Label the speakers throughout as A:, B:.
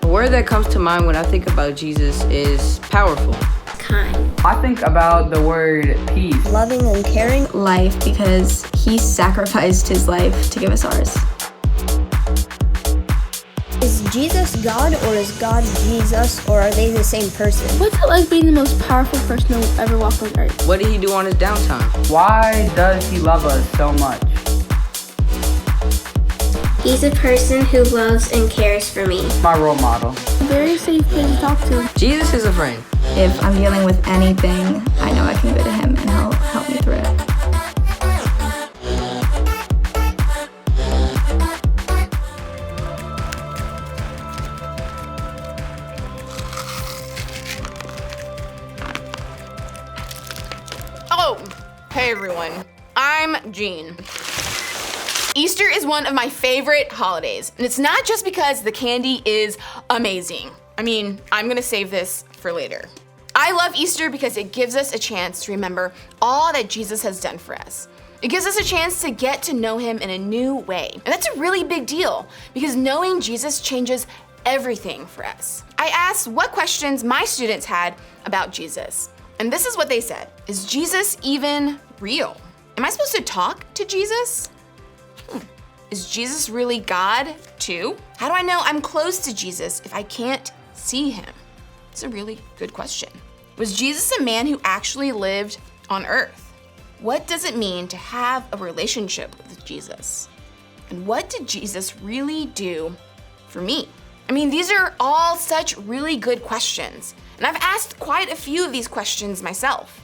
A: The word that comes to mind when I think about Jesus is powerful.
B: Kind.
C: I think about the word peace.
B: Loving and caring.
D: Life, because he sacrificed his life to give us ours.
B: Is Jesus God, or is God Jesus, or are they the same person?
E: What's it like being the most powerful person to ever walk on earth?
A: What did he do on his downtime?
C: Why does he love us so much?
F: He's a person who loves and cares for me.
C: My role model.
E: A very safe place to talk to.
A: Jesus is a friend.
D: If I'm dealing with anything, I know I can go to him and he'll help me through it.
G: Oh, hey everyone, I'm Jean. Easter is one of my favorite holidays, and it's not just because the candy is amazing. I mean, I'm gonna save this for later. I love Easter because it gives us a chance to remember all that Jesus has done for us. It gives us a chance to get to know him in a new way. And that's a really big deal because knowing Jesus changes everything for us. I asked what questions my students had about Jesus. And this is what they said. Is Jesus even real? Am I supposed to talk to Jesus? Is Jesus really God too? How do I know I'm close to Jesus if I can't see him? It's a really good question. Was Jesus a man who actually lived on earth? What does it mean to have a relationship with Jesus? And what did Jesus really do for me? I mean, these are all such really good questions. And I've asked quite a few of these questions myself.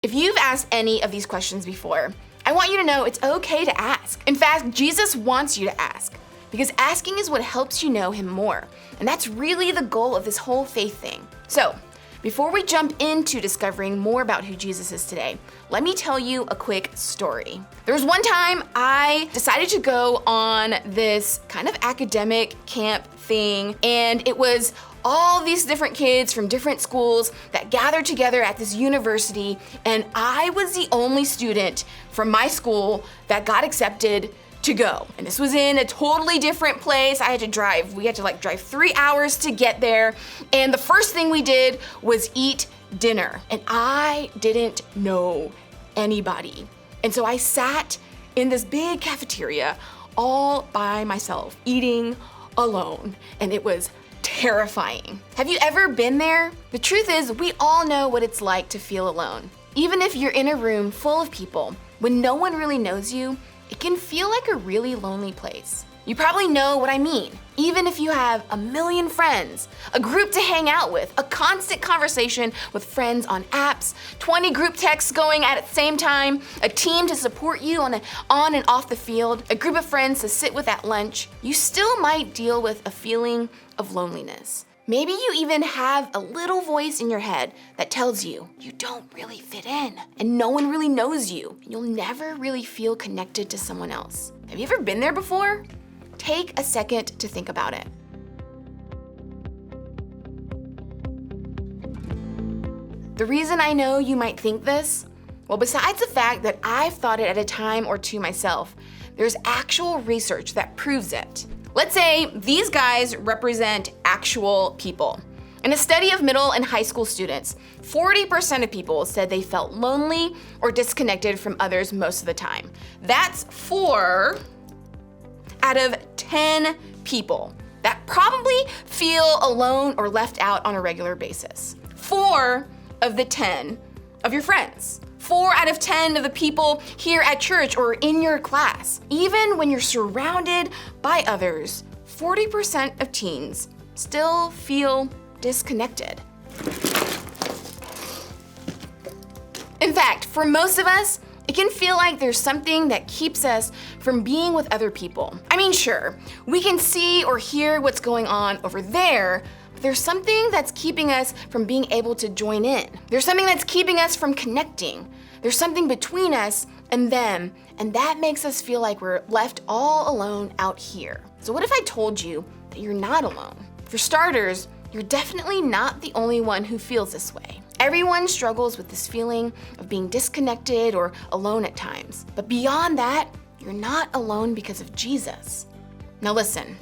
G: If you've asked any of these questions before, I want you to know it's okay to ask. In fact, Jesus wants you to ask, because asking is what helps you know him more. And that's really the goal of this whole faith thing. So, before we jump into discovering more about who Jesus is today, let me tell you a quick story. There was one time I decided to go on this kind of academic camp thing, and it was all these different kids from different schools that gathered together at this university, and I was the only student from my school that got accepted to go. And this was in a totally different place. We had to drive 3 hours to get there. And the first thing we did was eat dinner. And I didn't know anybody. And so I sat in this big cafeteria all by myself, eating alone. And it was terrifying. Have you ever been there? The truth is, we all know what it's like to feel alone. Even if you're in a room full of people, when no one really knows you, it can feel like a really lonely place. You probably know what I mean. Even if you have a million friends, a group to hang out with, a constant conversation with friends on apps, 20 group texts going at the same time, a team to support you on and off the field, a group of friends to sit with at lunch, you still might deal with a feeling of loneliness. Maybe you even have a little voice in your head that tells you you don't really fit in and no one really knows you and you'll never really feel connected to someone else. Have you ever been there before? Take a second to think about it. The reason I know you might think this, well, besides the fact that I've thought it at a time or two myself, there's actual research that proves it. Let's say these guys represent actual people. In a study of middle and high school students, 40% of people said they felt lonely or disconnected from others most of the time. That's 4 out of 10 people that probably feel alone or left out on a regular basis. 4 of the 10 of your friends. 4 out of 10 of the people here at church or in your class. Even when you're surrounded by others, 40% of teens still feel disconnected. In fact, for most of us, it can feel like there's something that keeps us from being with other people. I mean, sure, we can see or hear what's going on over there, but there's something that's keeping us from being able to join in. There's something that's keeping us from connecting. There's something between us and them, and that makes us feel like we're left all alone out here. So what if I told you that you're not alone? For starters, you're definitely not the only one who feels this way. Everyone struggles with this feeling of being disconnected or alone at times. But beyond that, you're not alone because of Jesus. Now listen,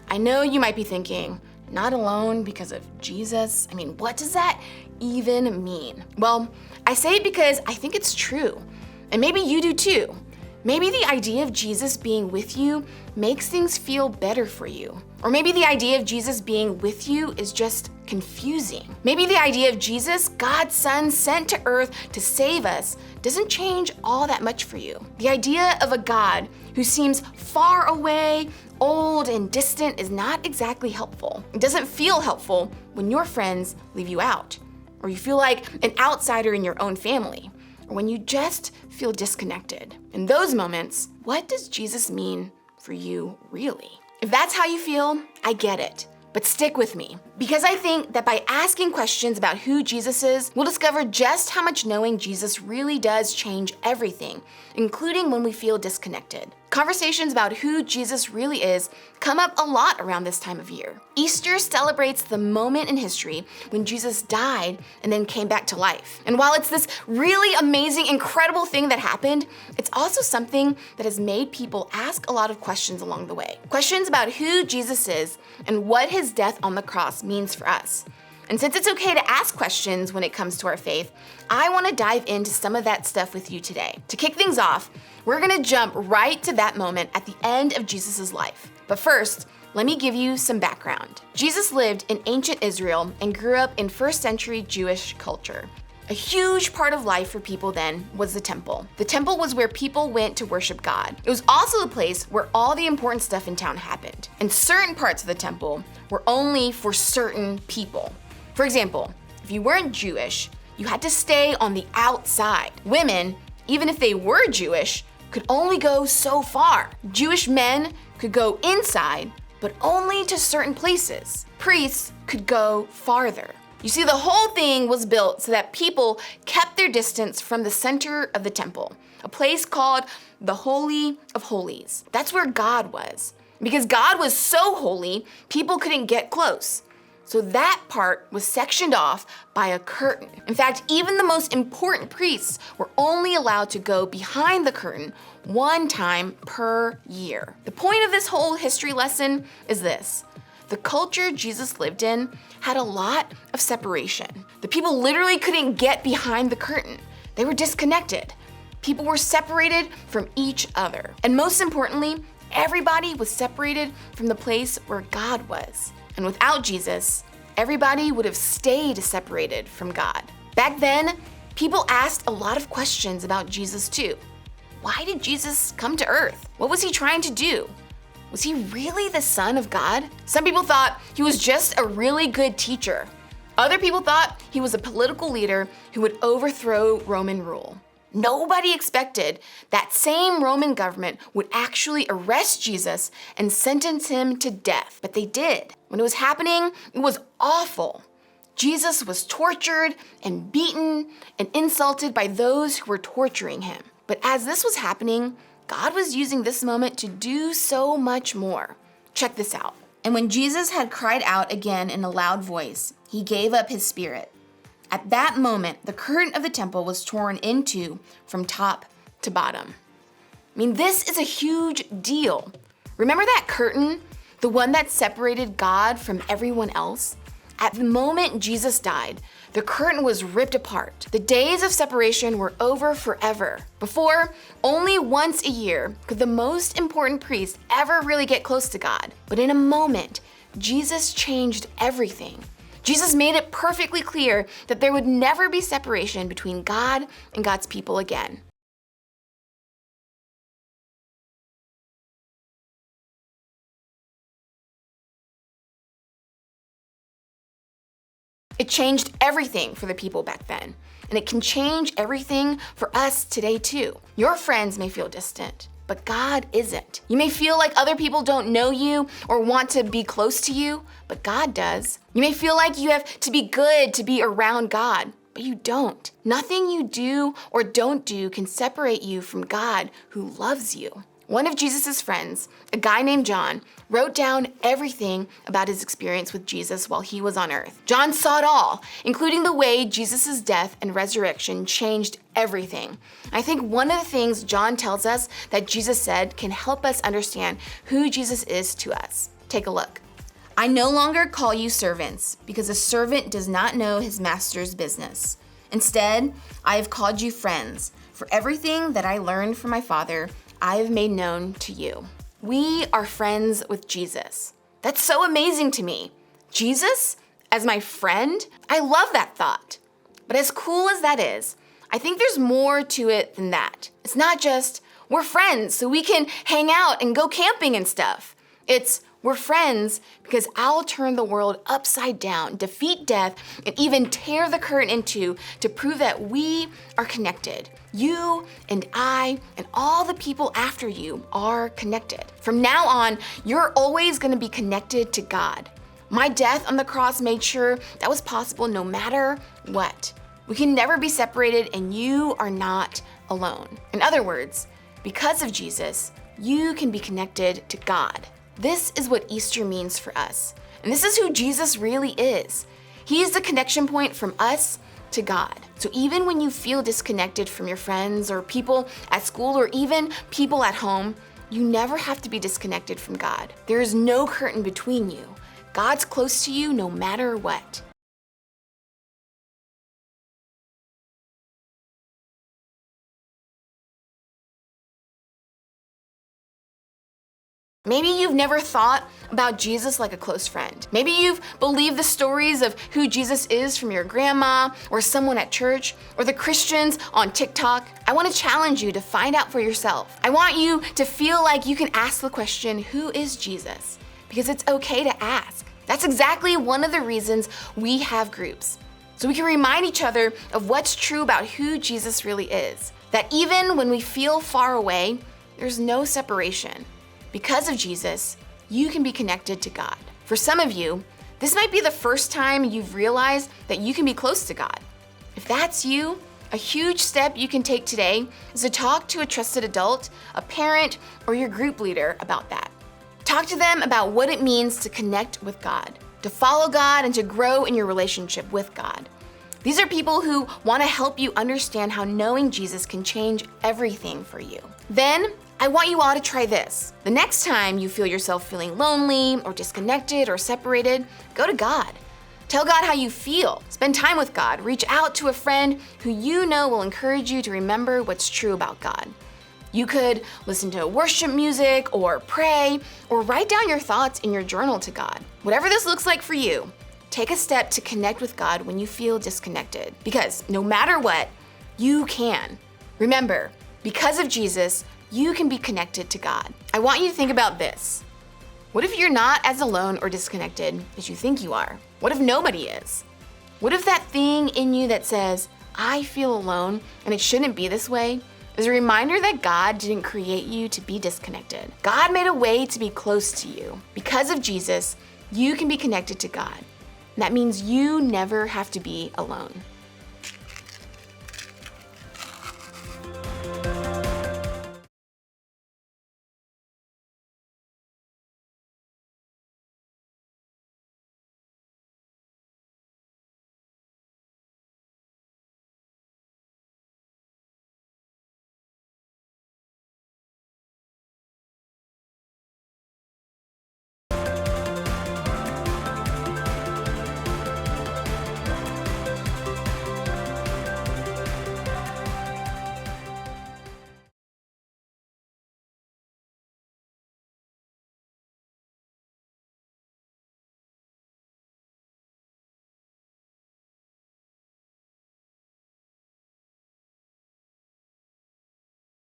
G: I know you might be thinking, not alone because of Jesus? I mean, what does that even mean? Well, I say it because I think it's true. And maybe you do too. Maybe the idea of Jesus being with you makes things feel better for you. Or maybe the idea of Jesus being with you is just confusing. Maybe the idea of Jesus, God's Son, sent to earth to save us, doesn't change all that much for you. The idea of a God who seems far away, old, and distant is not exactly helpful. It doesn't feel helpful when your friends leave you out, or you feel like an outsider in your own family, or when you just feel disconnected. In those moments, what does Jesus mean for you really? If that's how you feel, I get it. But stick with me, because I think that by asking questions about who Jesus is, we'll discover just how much knowing Jesus really does change everything, including when we feel disconnected. Conversations about who Jesus really is come up a lot around this time of year. Easter celebrates the moment in history when Jesus died and then came back to life. And while it's this really amazing, incredible thing that happened, it's also something that has made people ask a lot of questions along the way. Questions about who Jesus is and what his death on the cross means for us. And since it's okay to ask questions when it comes to our faith, I want to dive into some of that stuff with you today. To kick things off, we're going to jump right to that moment at the end of Jesus' life. But first, let me give you some background. Jesus lived in ancient Israel and grew up in first century Jewish culture. A huge part of life for people then was the temple. The temple was where people went to worship God. It was also the place where all the important stuff in town happened. And certain parts of the temple were only for certain people. For example, if you weren't Jewish, you had to stay on the outside. Women, even if they were Jewish, could only go so far. Jewish men could go inside, but only to certain places. Priests could go farther. You see, the whole thing was built so that people kept their distance from the center of the temple, a place called the Holy of Holies. That's where God was. Because God was so holy, people couldn't get close. So that part was sectioned off by a curtain. In fact, even the most important priests were only allowed to go behind the curtain one time per year. The point of this whole history lesson is this. The culture Jesus lived in had a lot of separation. The people literally couldn't get behind the curtain. They were disconnected. People were separated from each other. And most importantly, everybody was separated from the place where God was. And without Jesus, everybody would have stayed separated from God. Back then, people asked a lot of questions about Jesus too. Why did Jesus come to earth? What was he trying to do? Was he really the Son of God? Some people thought he was just a really good teacher. Other people thought he was a political leader who would overthrow Roman rule. Nobody expected that same Roman government would actually arrest Jesus and sentence him to death, but they did. When it was happening, it was awful. Jesus was tortured and beaten and insulted by those who were torturing him. But as this was happening, God was using this moment to do so much more. Check this out. And when Jesus had cried out again in a loud voice, he gave up his spirit. At that moment, the curtain of the temple was torn in two from top to bottom. I mean, this is a huge deal. Remember that curtain? The one that separated God from everyone else? At the moment Jesus died, the curtain was ripped apart. The days of separation were over forever. Before, only once a year could the most important priest ever really get close to God. But in a moment, Jesus changed everything. Jesus made it perfectly clear that there would never be separation between God and God's people again. It changed everything for the people back then, and it can change everything for us today too. Your friends may feel distant, but God isn't. You may feel like other people don't know you or want to be close to you, but God does. You may feel like you have to be good to be around God, but you don't. Nothing you do or don't do can separate you from God who loves you. One of Jesus' friends, a guy named John, wrote down everything about his experience with Jesus while he was on earth. John saw it all, including the way Jesus' death and resurrection changed everything. I think one of the things John tells us that Jesus said can help us understand who Jesus is to us. Take a look. I no longer call you servants, because a servant does not know his master's business. Instead, I have called you friends, for everything that I learned from my Father, I have made known to you. We are friends with Jesus. That's so amazing to me. Jesus as my friend? I love that thought. But as cool as that is, I think there's more to it than that. It's not just, we're friends so we can hang out and go camping and stuff. It's, we're friends because I'll turn the world upside down, defeat death, and even tear the curtain in two to prove that we are connected. You and I and all the people after you are connected. From now on, you're always going to be connected to God. My death on the cross made sure that was possible no matter what. We can never be separated, and you are not alone. In other words, because of Jesus, you can be connected to God. This is what Easter means for us. And this is who Jesus really is. He's the connection point from us to God. So even when you feel disconnected from your friends or people at school or even people at home, you never have to be disconnected from God. There is no curtain between you. God's close to you no matter what. Maybe you've never thought about Jesus like a close friend. Maybe you've believed the stories of who Jesus is from your grandma or someone at church or the Christians on TikTok. I want to challenge you to find out for yourself. I want you to feel like you can ask the question, who is Jesus? Because it's okay to ask. That's exactly one of the reasons we have groups. So we can remind each other of what's true about who Jesus really is. That even when we feel far away, there's no separation. Because of Jesus, you can be connected to God. For some of you, this might be the first time you've realized that you can be close to God. If that's you, a huge step you can take today is to talk to a trusted adult, a parent, or your group leader about that. Talk to them about what it means to connect with God, to follow God, and to grow in your relationship with God. These are people who want to help you understand how knowing Jesus can change everything for you. Then, I want you all to try this. The next time you feel yourself feeling lonely or disconnected or separated, go to God. Tell God how you feel. Spend time with God. Reach out to a friend who you know will encourage you to remember what's true about God. You could listen to worship music or pray or write down your thoughts in your journal to God. Whatever this looks like for you, take a step to connect with God when you feel disconnected. Because no matter what, you can. Remember, because of Jesus, you can be connected to God. I want you to think about this. What if you're not as alone or disconnected as you think you are? What if nobody is? What if that thing in you that says, I feel alone and it shouldn't be this way, is a reminder that God didn't create you to be disconnected. God made a way to be close to you. Because of Jesus, you can be connected to God. And that means you never have to be alone.